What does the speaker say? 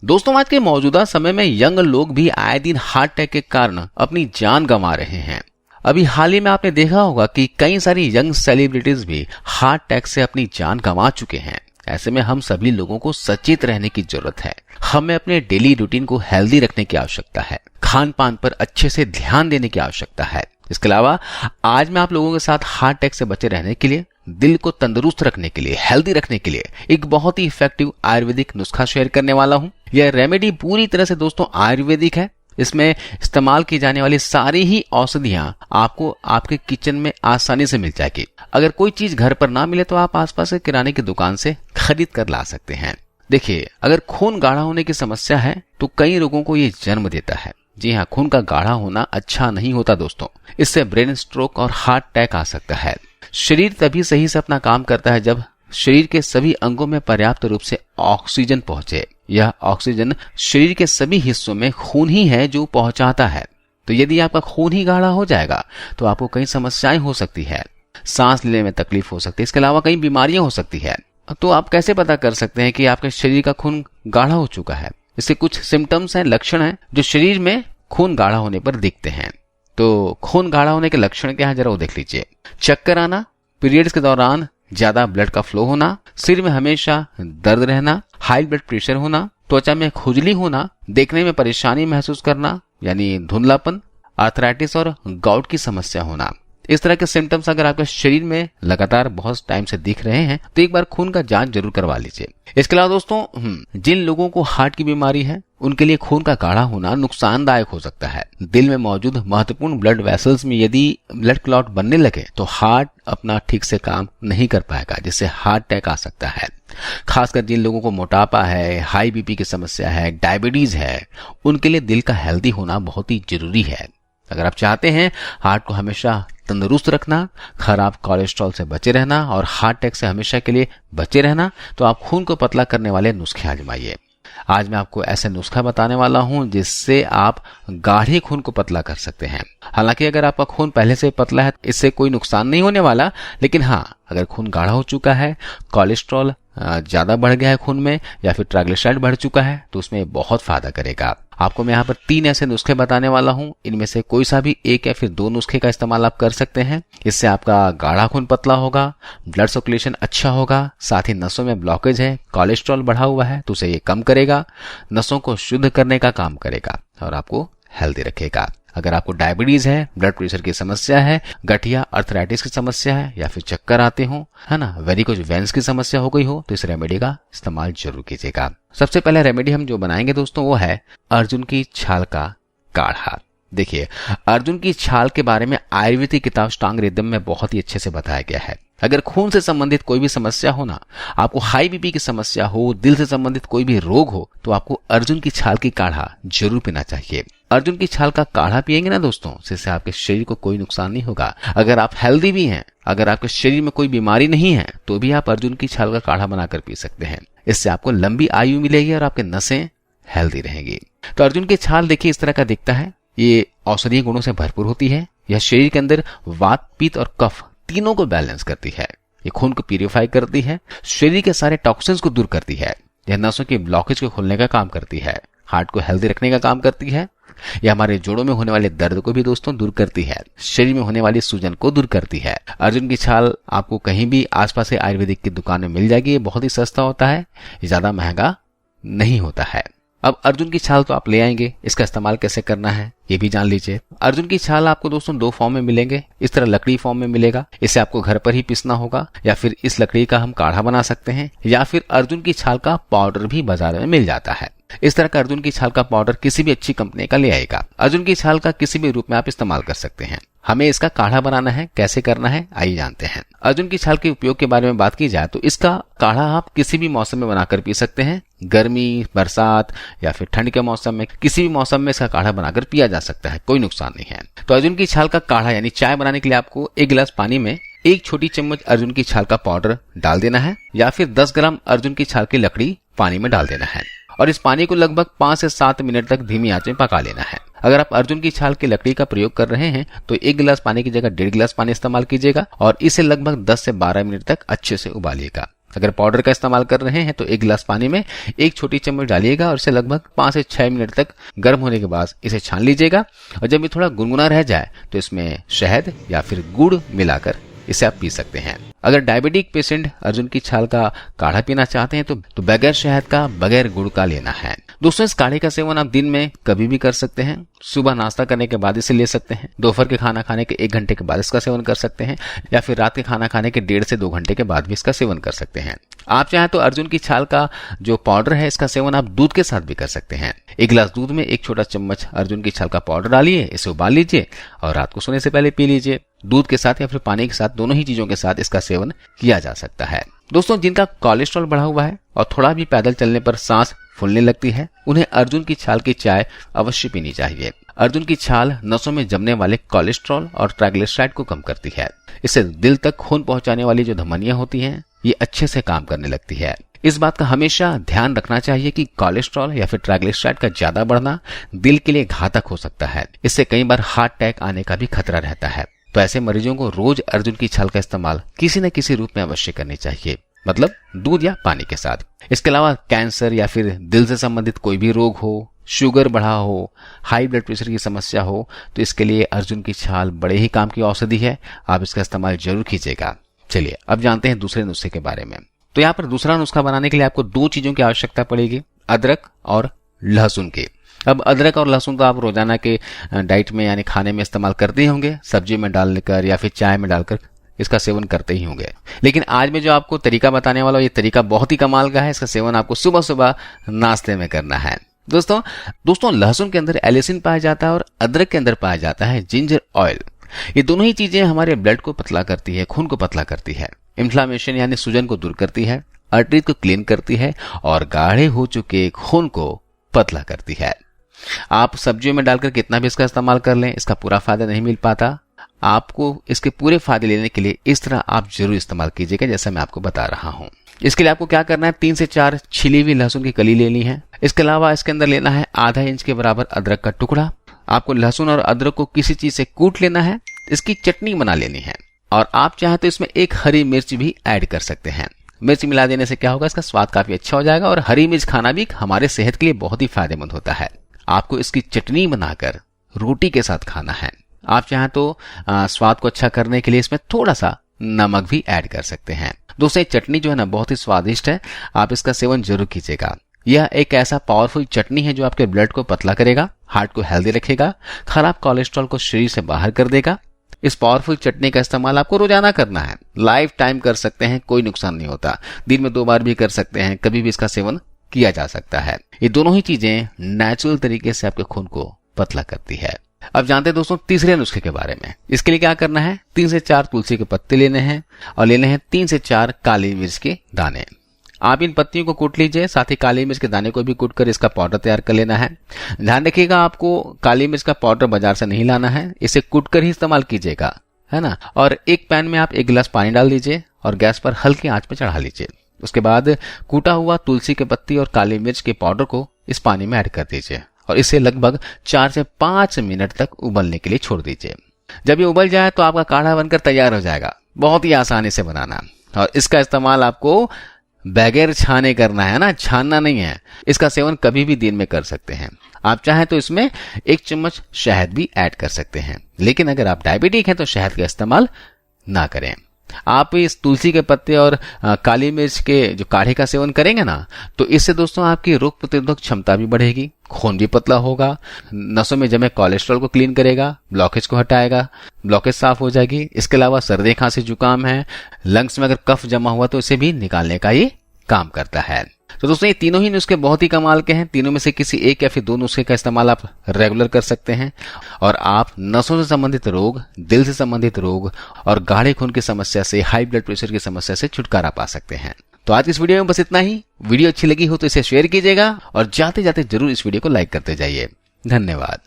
दोस्तों, आज के मौजूदा समय में यंग लोग भी आए दिन हार्ट अटैक के कारण अपनी जान गंवा रहे हैं। अभी हाल ही में आपने देखा होगा कि कई सारी यंग सेलिब्रिटीज भी हार्ट अटैक से अपनी जान गंवा चुके हैं। ऐसे में हम सभी लोगों को सचेत रहने की जरूरत है। हमें अपने डेली रूटीन को हेल्दी रखने की आवश्यकता है। खान पान पर अच्छे से ध्यान देने की आवश्यकता है। इसके अलावा आज मैं आप लोगों के साथ हार्ट अटैक से बचे रहने के लिए, दिल को तंदुरुस्त रखने के लिए, हेल्दी रखने के लिए एक बहुत ही इफेक्टिव आयुर्वेदिक नुस्खा शेयर करने वाला हूं। यह रेमेडी पूरी तरह से दोस्तों आयुर्वेदिक है। इसमें इस्तेमाल की जाने वाली सारी ही औषधियां आपको आपके किचन में आसानी से मिल जाएगी। अगर कोई चीज घर पर ना मिले तो आप आसपास के किराने की दुकान से खरीद कर ला सकते हैं। देखिए, अगर खून गाढ़ा होने की समस्या है तो कई रोगों को ये जन्म देता है। जी हाँ, खून का गाढ़ा होना अच्छा नहीं होता दोस्तों। इससे ब्रेन स्ट्रोक और हार्ट अटैक आ सकता है। शरीर तभी सही से अपना काम करता है जब शरीर के सभी अंगों में पर्याप्त रूप से ऑक्सीजन पहुंचे। यह ऑक्सीजन शरीर के सभी हिस्सों में खून ही है जो पहुंचाता है। तो यदि आपका खून ही गाढ़ा हो जाएगा तो आपको कई समस्याएं हो सकती है। सांस लेने में तकलीफ हो सकती है। इसके अलावा कई बीमारियां हो सकती है। तो आप कैसे पता कर सकते हैं कि आपके शरीर का खून गाढ़ा हो चुका है? इसके कुछ सिम्टम्स हैं, लक्षण हैं जो शरीर में खून गाढ़ा होने पर दिखते हैं। तो खून गाढ़ा होने के लक्षण क्या है, जरा वो देख लीजिए। चक्कर आना, पीरियड्स के दौरान ज्यादा ब्लड का फ्लो होना, सिर में हमेशा दर्द रहना, हाई ब्लड प्रेशर होना, त्वचा में खुजली होना, देखने में परेशानी महसूस करना यानी धुंधलापन, आर्थराइटिस और गाउट की समस्या होना। इस तरह के सिम्टम्स अगर आपके शरीर में लगातार बहुत टाइम से दिख रहे हैं तो एक बार खून का जांच जरूर करवा लीजिए। इसके अलावा दोस्तों, जिन लोगों को हार्ट की बीमारी है उनके लिए खून का गाढ़ा होना नुकसानदायक हो सकता है। दिल में मौजूद महत्वपूर्ण ब्लड वेसल्स में यदि ब्लड क्लॉट बनने लगे तो हार्ट अपना ठीक से काम नहीं कर पाएगा, जिससे हार्ट अटैक आ सकता है। खासकर जिन लोगों को मोटापा है, हाई बीपी की समस्या है, डायबिटीज है, उनके लिए दिल का हेल्दी होना बहुत ही जरूरी है। अगर आप चाहते हैं हार्ट को हमेशा तंदुरुस्त रखना, खराब कोलेस्ट्रॉल से बचे रहना और हार्ट अटैक से हमेशा के लिए बचे रहना, तो आप खून को पतला करने वाले नुस्खे आजमाइए। आज मैं आपको ऐसे नुस्खा बताने वाला हूं जिससे आप गाढ़े खून को पतला कर सकते हैं। हालांकि अगर आपका खून पहले से पतला है इससे कोई नुकसान नहीं होने वाला, लेकिन हाँ, अगर खून गाढ़ा हो चुका है, कोलेस्ट्रॉल ज्यादा बढ़ गया है खून में या फिर ट्राइग्लिसराइड बढ़ चुका है तो उसमें बहुत फायदा करेगा। आपको मैं यहाँ पर 3 ऐसे नुस्खे बताने वाला हूँ। इनमें से कोई सा भी एक या फिर 2 नुस्खे का इस्तेमाल आप कर सकते हैं। इससे आपका गाढ़ा खून पतला होगा, ब्लड सर्कुलेशन अच्छा होगा, साथ ही नसों में ब्लॉकेज है, कोलेस्ट्रॉल बढ़ा हुआ है तो उसे ये कम करेगा, नसों को शुद्ध करने का काम करेगा और आपको हेल्दी रखेगा। अगर आपको डायबिटीज है, ब्लड प्रेशर की समस्या है, गठिया अर्थराइटिस की समस्या है या फिर चक्कर आते हो, है ना, वेरिकोज वेन्स की समस्या हो गई हो तो इस रेमेडी का इस्तेमाल जरूर कीजिएगा। सबसे पहले रेमेडी हम जो बनाएंगे दोस्तों वो है अर्जुन की छाल का काढ़ा। देखिए, अर्जुन की छाल के बारे में आयुर्वेदिक किताब स्ट्रांग रिदम में बहुत ही अच्छे से बताया गया है। अगर खून से संबंधित कोई भी समस्या हो ना, आपको हाई बीपी की समस्या हो, दिल से संबंधित कोई भी रोग हो, तो आपको अर्जुन की छाल की काढ़ा जरूर पीना चाहिए। अर्जुन की छाल का काढ़ा पिएंगे ना दोस्तों, इससे आपके शरीर को कोई नुकसान नहीं होगा। अगर आप हेल्दी भी हैं, अगर आपके शरीर में कोई बीमारी नहीं है तो भी आप अर्जुन की छाल का काढ़ा बनाकर पी सकते हैं। इससे आपको लंबी आयु मिलेगी और आपके नसें हेल्दी रहेंगी। तो अर्जुन की छाल देखिए इस तरह का दिखता है। ये औषधीय गुणों से भरपूर होती है। यह शरीर के अंदर वात, पित्त और कफ तीनों को बैलेंस करती है। ये खून को प्यूरिफाई करती है, शरीर के सारे टॉक्सिन्स को दूर करती है। यह नसों के ब्लॉकेज को खोलने का काम करती है, हार्ट को हेल्दी रखने का काम करती है। यह हमारे जोड़ों में होने वाले दर्द को भी दोस्तों दूर करती है, शरीर में होने वाली सूजन को दूर करती है। अर्जुन की छाल आपको कहीं भी आसपास से आयुर्वेदिक की दुकान में मिल जाएगी। ये बहुत ही सस्ता होता है, ज्यादा महंगा नहीं होता है। अब अर्जुन की छाल तो आप ले आएंगे, इसका इस्तेमाल कैसे करना है ये भी जान लीजिए। अर्जुन की छाल आपको दोस्तों 2 फॉर्म में मिलेंगे। इस तरह लकड़ी फॉर्म में मिलेगा, इसे आपको घर पर ही पीसना होगा, या फिर इस लकड़ी का हम काढ़ा बना सकते हैं, या फिर अर्जुन की छाल का पाउडर भी बाजार में मिल जाता है। इस तरह का अर्जुन की छाल का पाउडर किसी भी अच्छी कंपनी का ले आएगा। अर्जुन की छाल का किसी भी रूप में आप इस्तेमाल कर सकते हैं। हमें इसका काढ़ा बनाना है, कैसे करना है आइए जानते हैं। अर्जुन की छाल के उपयोग के बारे में बात की जाए तो इसका काढ़ा आप किसी भी मौसम में बनाकर पी सकते हैं। गर्मी, बरसात या फिर ठंड के मौसम में, किसी भी मौसम में इसका काढ़ा बनाकर पिया जा सकता है, कोई नुकसान नहीं है। तो अर्जुन की छाल का काढ़ा यानी चाय बनाने के लिए आपको 1 गिलास पानी में 1 छोटी चम्मच अर्जुन की छाल का पाउडर डाल देना है, या फिर 10 ग्राम अर्जुन की छाल की लकड़ी पानी में डाल देना है और इस पानी को लगभग 5 से 7 मिनट तक धीमी आंच में पका लेना है। अगर आप अर्जुन की छाल की लकड़ी का प्रयोग कर रहे हैं तो 1 गिलास पानी की जगह 1.5 गिलास पानी इस्तेमाल कीजिएगा और इसे लगभग 10 से 12 मिनट तक अच्छे से उबालिएगा। अगर पाउडर का इस्तेमाल कर रहे हैं तो 1 गिलास पानी में 1 छोटी चम्मच डालिएगा और इसे लगभग 5 से 6 मिनट तक गर्म होने के बाद इसे छान लीजिएगा। और जब ये थोड़ा गुनगुना रह जाए तो इसमें शहद या फिर गुड़ मिलाकर इसे आप पी सकते हैं। अगर डायबिटिक पेशेंट अर्जुन की छाल का काढ़ा पीना चाहते हैं तो बगैर शहद का, बगैर गुड़ का लेना है। दोस्तों, इस काढ़े का सेवन आप दिन में कभी भी कर सकते हैं। सुबह नाश्ता करने के बाद इसे ले सकते हैं, दोपहर के खाना खाने के 1 घंटे के बाद इसका सेवन कर सकते हैं, या फिर रात के खाना खाने के 1.5 से 2 घंटे के बाद भी इसका सेवन कर सकते हैं। आप चाहें तो अर्जुन की छाल का जो पाउडर है इसका सेवन आप दूध के साथ भी कर सकते हैं। 1 गिलास दूध में 1 छोटा चम्मच अर्जुन की छाल का पाउडर डालिए, इसे उबाल लीजिए और रात को सोने से पहले पी लीजिए। दूध के साथ या फिर पानी के साथ, दोनों ही चीजों के साथ इसका सेवन किया जा सकता है। दोस्तों, जिनका कोलेस्ट्रॉल बढ़ा हुआ है और थोड़ा भी पैदल चलने पर सांस फूलने लगती है, उन्हें अर्जुन की छाल की चाय अवश्य पीनी चाहिए। अर्जुन की छाल नसों में जमने वाले कोलेस्ट्रॉल और ट्राइग्लिसराइड को कम करती है। इससे दिल तक खून पहुंचाने वाली जो धमनियां होती हैं ये अच्छे से काम करने लगती है। इस बात का हमेशा ध्यान रखना चाहिए कि कोलेस्ट्रॉल या फिर ट्राइग्लिसराइड का ज्यादा बढ़ना दिल के लिए घातक हो सकता है। इससे कई बार हार्ट अटैक आने का भी खतरा रहता है। तो ऐसे मरीजों को रोज अर्जुन की छाल का इस्तेमाल किसी न किसी रूप में अवश्य करनी चाहिए, मतलब दूध या पानी के साथ। इसके अलावा कैंसर या फिर दिल से संबंधित कोई भी रोग हो, शुगर बढ़ा हो, हाई ब्लड प्रेशर की समस्या हो, तो इसके लिए अर्जुन की छाल बड़े ही काम की औषधि है। आप इसका इस्तेमाल जरूर कीजिएगा। चलिए अब जानते हैं दूसरे नुस्खे के बारे में। तो यहाँ पर दूसरा नुस्खा बनाने के लिए आपको 2 चीजों की आवश्यकता पड़ेगी, अदरक और लहसुन की। अब अदरक और लहसुन तो आप रोजाना के डाइट में यानी खाने में इस्तेमाल करते ही होंगे, सब्जी में डालकर या फिर चाय में डालकर इसका सेवन करते ही होंगे। लेकिन आज मैं जो आपको तरीका बताने वाला हूं, ये तरीका बहुत ही कमाल का है। इसका सेवन आपको सुबह सुबह नाश्ते में करना है। दोस्तों लहसुन के अंदर एलिसिन पाया जाता है और अदरक के अंदर पाया जाता है जिंजर ऑयल। ये दोनों ही चीजें हमारे ब्लड को पतला करती है, खून को पतला करती है, इन्फ्लामेशन यानी सूजन को दूर करती है, आर्टरी को क्लीन करती है और गाढ़े हो चुके खून को पतला करती है। आप सब्जियों में डालकर कितना भी इसका इस्तेमाल कर लें, इसका पूरा फायदा नहीं मिल पाता। आपको इसके पूरे फायदे लेने के लिए इस तरह आप जरूर इस्तेमाल कीजिएगा जैसा मैं आपको बता रहा हूं। इसके लिए आपको क्या करना है, 3 से 4 छिली हुई लहसुन की कली लेनी है। इसके अलावा इसके अंदर लेना है आधा इंच के बराबर अदरक का टुकड़ा। आपको लहसुन और अदरक को किसी चीज से कूट लेना है, इसकी चटनी बना लेनी है। और आप चाहे तो इसमें 1 हरी मिर्च भी ऐड कर सकते हैं। मिर्च मिला देने से क्या होगा, इसका स्वाद काफी अच्छा हो जाएगा और हरी मिर्च खाना भी हमारे सेहत के लिए बहुत ही फायदेमंद होता है। आपको इसकी चटनी बनाकर रोटी के साथ खाना है। आप चाहें तो स्वाद को अच्छा करने के लिए इसमें थोड़ा सा नमक भी ऐड कर सकते हैं। दोस्तों ये चटनी जो है ना बहुत ही स्वादिष्ट है, आप इसका सेवन जरूर कीजिएगा। यह एक ऐसा पावरफुल चटनी है जो आपके ब्लड को पतला करेगा, हार्ट को हेल्दी रखेगा, खराब कोलेस्ट्रॉल को शरीर से बाहर कर देगा। इस पावरफुल चटनी का इस्तेमाल आपको रोजाना करना है, लाइफ टाइम कर सकते हैं, कोई नुकसान नहीं होता। दिन में 2 बार भी कर सकते हैं, कभी भी इसका सेवन किया जा सकता है। ये दोनों ही चीजें नेचुरल तरीके से आपके खून को पतला करती है। अब जानते हैं दोस्तों तीसरे नुस्खे के बारे में। इसके लिए क्या करना है, 3 से 4 तुलसी के पत्ते लेने हैं और लेने हैं 3 से 4 काली मिर्च के दाने। आप इन पत्तियों को कूट लीजिए, साथ ही काली मिर्च के दाने को भी कूट कर इसका पाउडर तैयार कर लेना है। ध्यान रखिएगा आपको काली मिर्च का पाउडर बाजार से नहीं लाना है, इसे कूट कर ही इस्तेमाल कीजिएगा, है ना। और एक पैन में आप 1 गिलास पानी डाल दीजिए और गैस पर हल्की आंच पर चढ़ा लीजिए। उसके बाद कूटा हुआ तुलसी के पत्ती और काली मिर्च के पाउडर को इस पानी में ऐड कर दीजिए और इसे लगभग 4 से 5 मिनट तक उबलने के लिए छोड़ दीजिए। जब ये उबल जाए तो आपका काढ़ा बनकर तैयार हो जाएगा। बहुत ही आसानी से बनाना, और इसका इस्तेमाल आपको बगैर छाने करना है ना, छानना नहीं है। इसका सेवन कभी भी दिन में कर सकते हैं। आप चाहें तो इसमें 1 चम्मच शहद भी ऐड कर सकते हैं, लेकिन अगर आप डायबिटिक हैं तो शहद का इस्तेमाल ना करें। आप इस तुलसी के पत्ते और काली मिर्च के जो काढ़े का सेवन करेंगे ना, तो इससे दोस्तों आपकी रोग प्रतिरोधक क्षमता भी बढ़ेगी, खून भी पतला होगा, नसों में जमे कोलेस्ट्रॉल को क्लीन करेगा, ब्लॉकेज को हटाएगा, ब्लॉकेज साफ हो जाएगी। इसके अलावा सर्दी खांसी जुकाम है, लंग्स में अगर कफ जमा हुआ तो इसे भी निकालने का ये काम करता है। तो दोस्तों ये तीनों ही नुस्खे बहुत ही कमाल के हैं। तीनों में से किसी एक या फिर 2 नुस्खे का इस्तेमाल आप रेगुलर कर सकते हैं और आप नसों से संबंधित रोग, दिल से संबंधित रोग और गाढ़े खून की समस्या से, हाई ब्लड प्रेशर की समस्या से छुटकारा पा सकते हैं। तो आज इस वीडियो में बस इतना ही। वीडियो अच्छी लगी हो तो इसे शेयर कीजिएगा और जाते जाते जरूर इस वीडियो को लाइक करते जाइए। धन्यवाद।